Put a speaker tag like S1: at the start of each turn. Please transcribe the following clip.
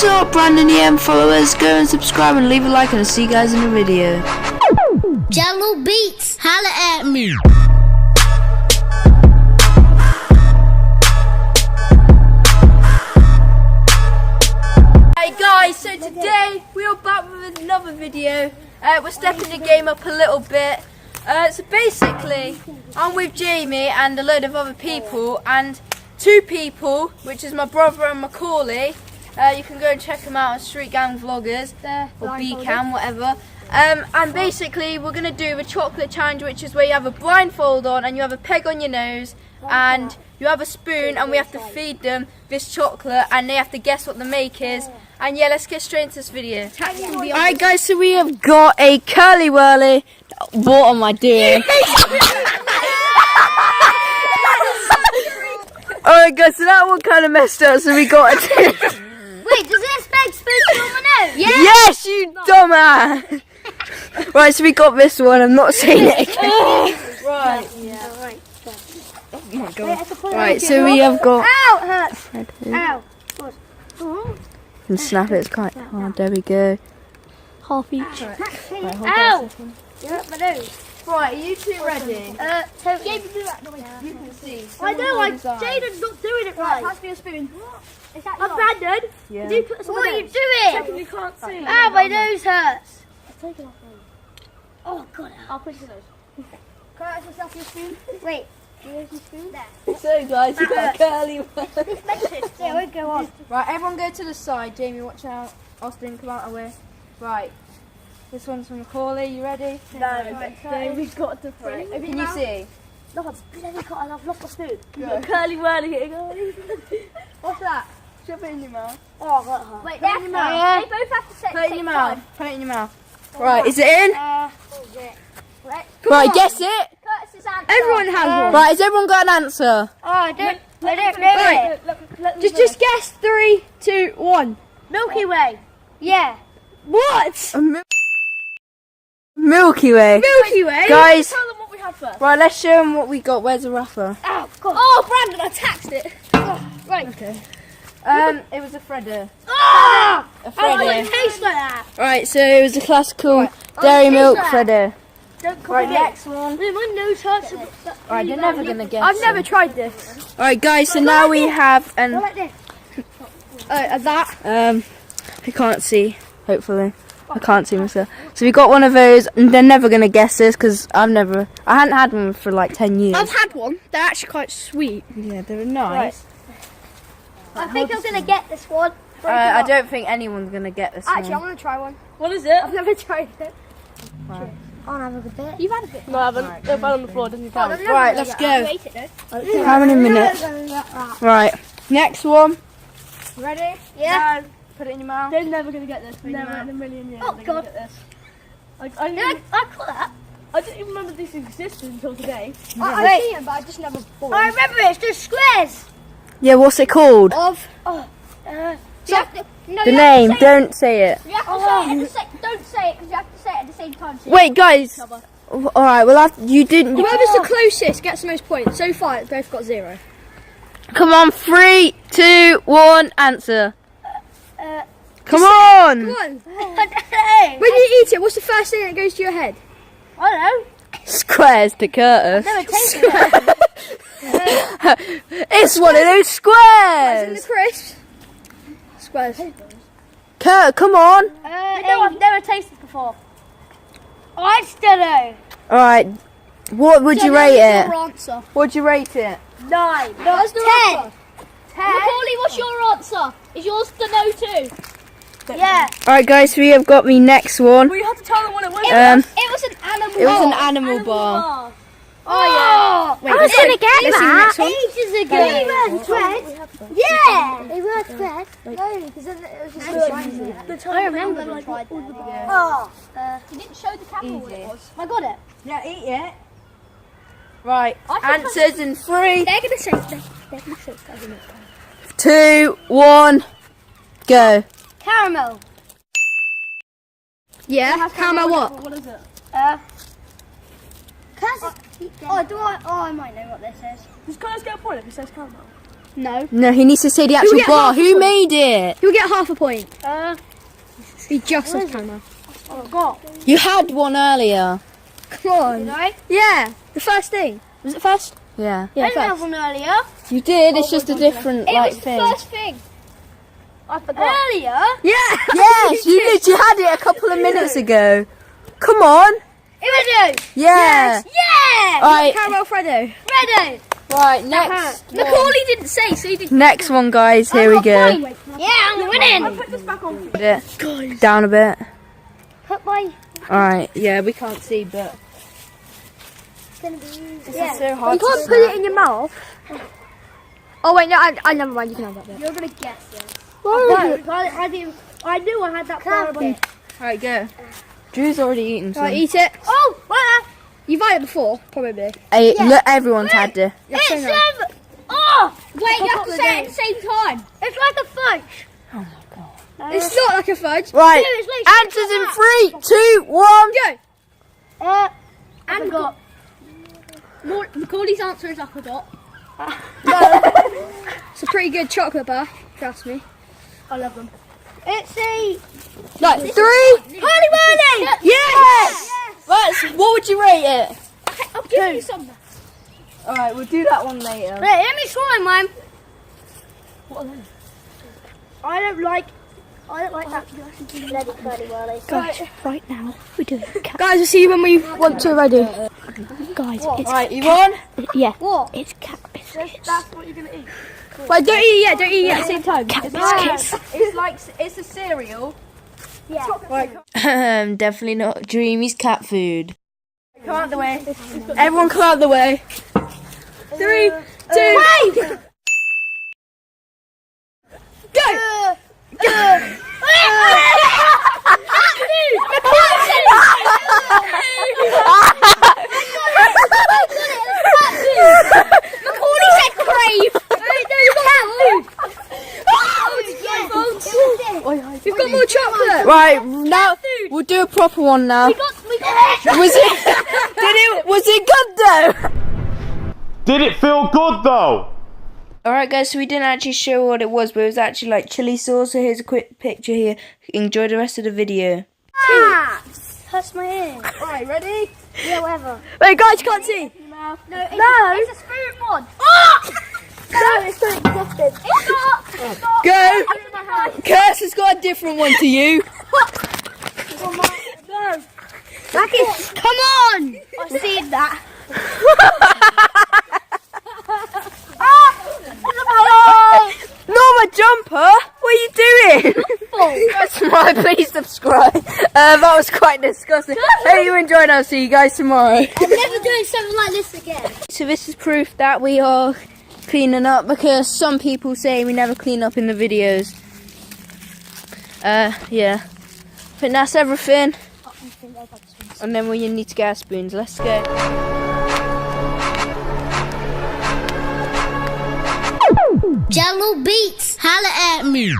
S1: up, Brandon EM followers? Go and subscribe and leave a like, and I'll see you guys in the video.
S2: Jello Beats, holla at me.
S3: Hey guys, so today we are back with another video. We're stepping the game up a little bit. So basically, I'm with Jamie and a load of other people, and two people, which is my brother and Macaulay. You can go and check them out on Street Gang Vloggers or BCam, whatever. And basically, we're gonna do the chocolate challenge, which is where you have a blindfold on and you have a peg on your nose and you have a spoon, and we have to feed them this chocolate and they have to guess what the make is. And yeah, let's get straight into this video.
S1: Alright guys, so we have got a curly whirly. What am I doing? Alright guys, so that one kind of messed up, so we got a
S2: Wait, does this make spoon on my nose? Yeah.
S1: Yes, you dumbass! Right, so we got this one, I'm not saying it again.
S3: Right.
S2: Yeah. Right.
S1: Oh my god. Right, so we have got...
S2: Ow, it hurts. Ow.
S1: You can snap it, it's quite hard, there we go. Half each. Right,
S2: Ow. You're up my nose.
S3: Right, are you two ready?
S2: Totally.
S3: You can see.
S2: I know, Jaden's not doing it right.
S3: Pass me a spoon.
S2: Is that I'm Brandon.
S3: Yeah.
S2: Do put what are you doing?
S3: You can't see.
S2: Ow, my nose hurts. Oh god.
S3: I'll push your nose. Can I actually have your spoon?
S2: Wait. Here's your spoon. There.
S3: So guys, you got a curly one.
S2: This makes it. Yeah, it won't go on.
S3: Right, everyone go to the side. Jamie, watch out. Austin, come out of the way. Right. This one's from Macaulay. You ready?
S2: No.
S3: Jamie's got to throw. Can you see?
S2: No, I've lost my spoon.
S3: Curly whirly here. What's that? Shove it in your mouth.
S2: Oh, that hurt. Wait,
S3: Put it in your mouth.
S2: They both have to say
S3: Put it in your mouth. Put it in your mouth. Right, is it in? Right, guess it.
S1: Everyone has one. Right, has everyone got an answer?
S2: Oh, I don't know it.
S1: Just guess 3, 2, 1.
S2: Milky Way. Yeah.
S1: What? Milky Way.
S2: Milky Way.
S1: Guys,
S3: Tell them what we had first.
S1: right, let's show them what we got. Where's the wrapper?
S2: Oh, God. Oh, Brandon, I taxed it. Oh, right.
S3: Okay. It was a Fredder.
S2: Ah!
S3: A
S2: Oh,
S3: Fredder.
S2: it tastes like that.
S1: Right, so it was a classical dairy
S2: taste
S1: milk
S2: that.
S1: Fredder.
S2: Don't copy
S3: Right,
S2: me.
S3: next one.
S2: My nose hurts.
S3: Right, they're never gonna guess.
S2: I've never
S3: it.
S2: tried this.
S1: Alright guys, so now we have
S2: I
S1: an
S2: like this.
S1: that I can't see, hopefully. I can't see myself. So we got one of those, and they're never gonna guess this because I hadn't had one for like 10 years.
S2: I've had one. They're actually quite sweet.
S1: Yeah, they were nice.
S2: I think I'm gonna get this one.
S1: I don't think anyone's gonna get this
S2: Actually, I
S1: one.
S2: want to try one.
S3: What is it?
S2: I've never tried it.
S1: Right.
S2: I'll have a good bit. You've had a bit.
S3: No, I haven't. It fell on the floor. Doesn't count.
S1: Right, let's go.
S2: I ate it though.
S1: How many minutes? Right, next one.
S3: Ready?
S2: Yeah.
S3: No. Put it in your mouth. They're never gonna get this. Never in a million years.
S2: Oh,
S3: they're
S2: God.
S3: gonna get this. I
S2: I got that.
S3: didn't even remember this existed until today.
S2: I've seen it, but I just never bought it. I remember it. It's just squares.
S1: Yeah, what's it called? The name, don't say it.
S2: You have to say it at the same. Don't say it because you have to say it at the same time. So
S1: Wait, guys. Alright, well, you didn't.
S2: whoever's the closest gets the most points. So far, it's both got 0.
S1: Come on, 3, 2, 1, answer. Come on!
S2: Come on. When you eat it, what's the first thing that goes to your head? I don't know.
S1: Squares to Curtis.
S2: Never tasted it.
S1: It's one of those
S2: In the
S1: squares!
S2: crisps. Squares.
S1: Kurt, come on!
S2: No, I've never tasted before. I still know.
S1: Alright, what would you rate it?
S2: Your answer.
S1: What'd you rate it?
S2: 9. No, that's 10. 10. Macaulay, what's your answer? Is yours the no too? Yeah.
S1: Alright guys, we have got me next one.
S3: Well, you have to tell them what it was.
S2: It was an animal.
S1: It was an animal bar.
S2: Oh, yeah.
S1: Wait,
S2: I was going to get
S1: let's see the next one.
S2: ages ago. They were thread. Yeah. They were thread. No, because then it was just I remember like all the Oh. You didn't show the camera what it was. I got it.
S3: Yeah, eat it.
S1: Right, answers in 3,
S2: They're going to say they're going to say
S1: 2, 1, go.
S2: caramel. Yeah, caramel what?
S3: What is it?
S2: Oh, do I? Oh, I might know what this is.
S3: Just let's get a point if it says caramel.
S2: No.
S1: No, he needs to say the actual bar. Who made it?
S2: You'll get half a point. Be just as camera. Oh God.
S1: You had one earlier.
S2: Come on. Did I? Yeah. The first thing. Was it first?
S1: Yeah.
S2: Yeah. I didn't have one earlier.
S1: You did. It's just a different
S2: It was
S1: thing.
S2: the first thing. I forgot. Earlier?
S1: Yeah. Yes, you did. You had it a couple of minutes ago. Come on.
S2: Fredo.
S1: Yeah.
S2: Yeah.
S1: All right.
S2: Caramel Fredo. Fredo.
S1: Right. Next.
S2: Macaulay didn't say, so he didn't.
S1: Next one, guys. Here we go.
S2: Yeah, I'm winning. I'll put this back on.
S1: Put it down a bit.
S2: Put my.
S1: All right. Yeah, we can't see, but
S2: It's gonna be easy.
S1: this is so hard.
S2: You can't put it in your mouth. Oh wait, no, I never mind. You can have that bit. You're gonna guess it. I didn't. I knew I had that bar.
S1: All right, go. Drew's already eaten some.
S2: Right, eat it. Oh, well, you've had it before, probably.
S1: Hey, look, everyone's had it.
S2: It's oh, wait, you have to say it at the same time. It's like a fudge.
S1: Oh my god.
S2: It's not like a fudge.
S1: Right.
S2: No, it's like
S1: Answers in 3, 2, 1.
S2: Go. And got. Macaulay's answer is like a dot. It's a pretty good chocolate bar, trust me. I love them. It's a.
S1: Like 3.
S2: Holy moly!
S1: Yes! Right, what would you rate it?
S2: I'll give you some.
S1: Alright, we'll do that one later.
S2: Wait, let me try mine. What are they? I don't like that.
S4: Guys, right now we're doing
S2: Guys, we'll see you when we want to ready.
S4: guys. It's
S1: Right, you on?
S4: yeah.
S2: What?
S4: It's cat biscuits.
S2: That's what you're gonna eat. Wait, don't eat it yet. Don't eat it at the same time.
S4: Cat biscuits.
S3: It's like it's a cereal.
S2: Yeah.
S1: Definitely not Dreamy's cat food.
S3: Come out the way.
S1: Everyone come out the way.
S3: 3, 2.
S2: Wait!
S3: Go!
S2: Macaulay said crave. We've got more chocolate.
S1: Right, now we'll do a proper one now.
S2: We got
S1: Was it good though?
S5: Did it feel good though?
S1: Alright guys, so we didn't actually show what it was, but it was actually like chili sauce, so here's a quick picture here. Enjoy the rest of the video.
S2: Hurts my ear.
S3: Alright, ready?
S2: Yeah, whatever.
S1: Wait guys, you can't see.
S2: No, it's a spoon mod. Oh! No, it's not disgusting. It's not. It's not.
S1: Go!
S2: Under my hand.
S1: Curse has got a different one to you.
S2: No. Back it. Come on. I've seen that.
S1: Norma Jumper, what are you doing? That's right, please subscribe. That was quite disgusting. Hope you enjoyed. I'll see you guys tomorrow.
S2: I'm never doing something like this again.
S1: So this is proof that we are cleaning up, because some people say we never clean up in the videos. Yeah. I think that's everything. And then we need to get our spoons. Let's go.
S4: Jello Beats, holla at me.